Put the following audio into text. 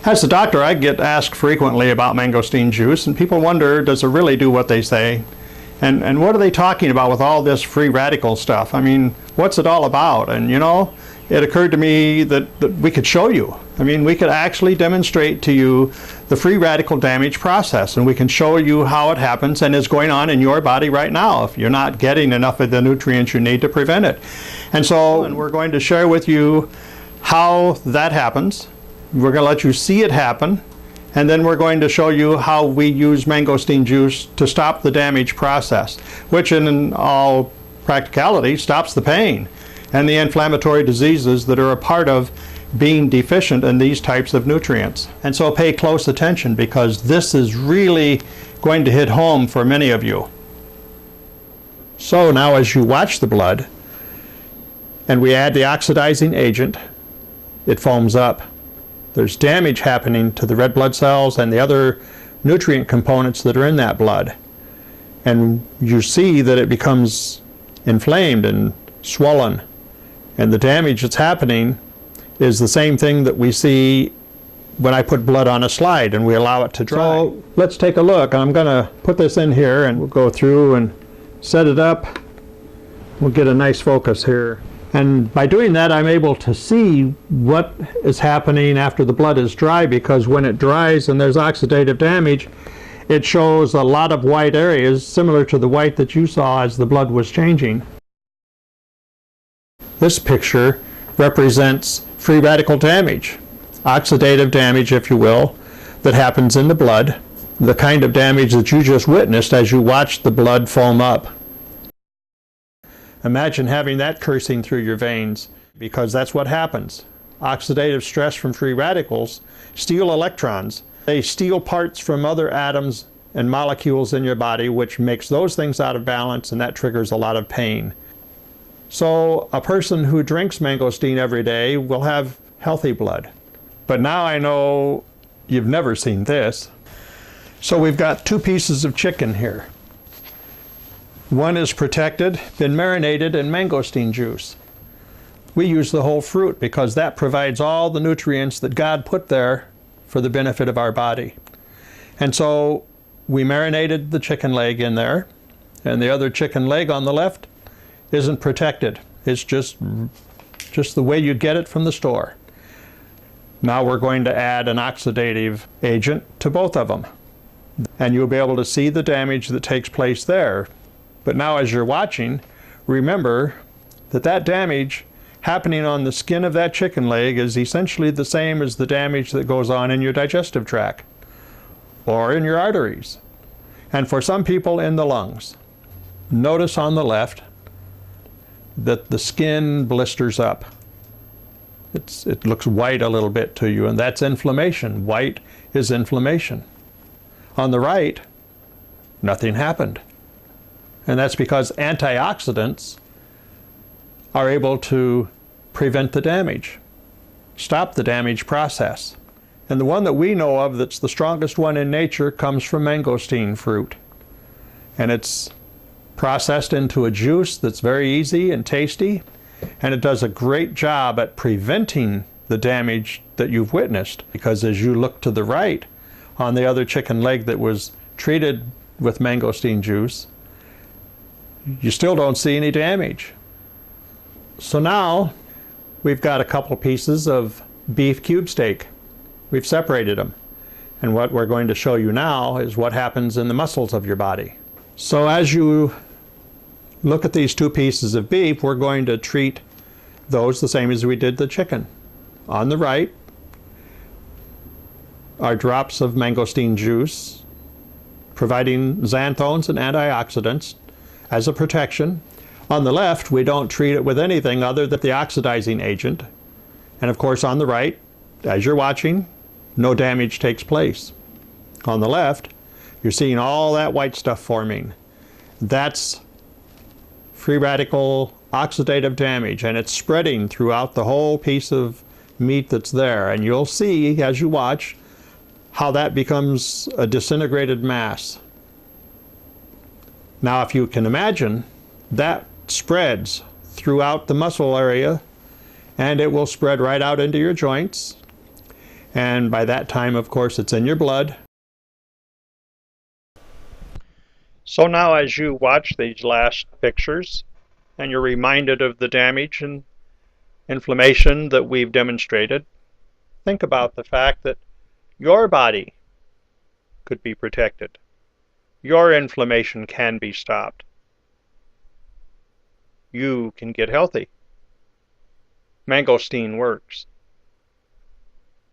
As a doctor, I get asked frequently about mangosteen juice, and people wonder, does it really do what they say? And what are they talking about with all this free radical stuff? I mean, what's it all about? And you know, it occurred to me that we could show you. I mean, we could actually demonstrate to you the free radical damage process, and we can show you how it happens and is going on in your body right now if you're not getting enough of the nutrients you need to prevent it. And we're going to share with you how that happens. We're going to let you see it happen, and then we're going to show you how we use mangosteen juice to stop the damage process, which in all practicality stops the pain and the inflammatory diseases that are a part of being deficient in these types of nutrients. And so pay close attention, because this is really going to hit home for many of you. So now as you watch the blood and we add the oxidizing agent, it foams up. There's damage happening to the red blood cells and the other nutrient components that are in that blood. And you see that it becomes inflamed and swollen. And the damage that's happening is the same thing that we see when I put blood on a slide and we allow it to dry. So let's take a look. I'm going to put this in here and we'll go through and set it up. We'll get a nice focus here. And by doing that, I'm able to see what is happening after the blood is dry, because when it dries and there's oxidative damage, it shows a lot of white areas similar to the white that you saw as the blood was changing. This picture represents free radical damage, oxidative damage, if you will, that happens in the blood, the kind of damage that you just witnessed as you watched the blood foam up. Imagine having that coursing through your veins, because that's what happens. Oxidative stress from free radicals steal electrons. They steal parts from other atoms and molecules in your body, which makes those things out of balance, and that triggers a lot of pain. So a person who drinks mangosteen every day will have healthy blood. But now I know you've never seen this. So we've got two pieces of chicken here. One is protected, been marinated in mangosteen juice. We use the whole fruit because that provides all the nutrients that God put there for the benefit of our body. And so we marinated the chicken leg in there, and the other chicken leg on the left isn't protected. It's just the way you get it from the store. Now we're going to add an oxidative agent to both of them. And you'll be able to see the damage that takes place there. But now as you're watching, remember that that damage happening on the skin of that chicken leg is essentially the same as the damage that goes on in your digestive tract or in your arteries, and for some people in the lungs. Notice on the left that the skin blisters up. It looks white a little bit to you, and that's inflammation. White is inflammation. On the right, nothing happened. And that's because antioxidants are able to prevent the damage, stop the damage process. And the one that we know of that's the strongest one in nature comes from mangosteen fruit. And it's processed into a juice that's very easy and tasty, and it does a great job at preventing the damage that you've witnessed. Because as you look to the right on the other chicken leg that was treated with mangosteen juice, you still don't see any damage. So now we've got a couple pieces of beef cube steak. We've separated them. And what we're going to show you now is what happens in the muscles of your body. So as you look at these two pieces of beef, we're going to treat those the same as we did the chicken. On the right are drops of mangosteen juice, providing xanthones and antioxidants as a protection. On the left, we don't treat it with anything other than the oxidizing agent. And of course, on the right, as you're watching, no damage takes place. On the left, you're seeing all that white stuff forming. That's free radical oxidative damage, and it's spreading throughout the whole piece of meat that's there. And you'll see, as you watch, how that becomes a disintegrated mass. Now, if you can imagine, that spreads throughout the muscle area, and it will spread right out into your joints. And by that time, of course, it's in your blood. So now as you watch these last pictures, and you're reminded of the damage and inflammation that we've demonstrated, think about the fact that your body could be protected. Your inflammation can be stopped. You can get healthy. Mangosteen works.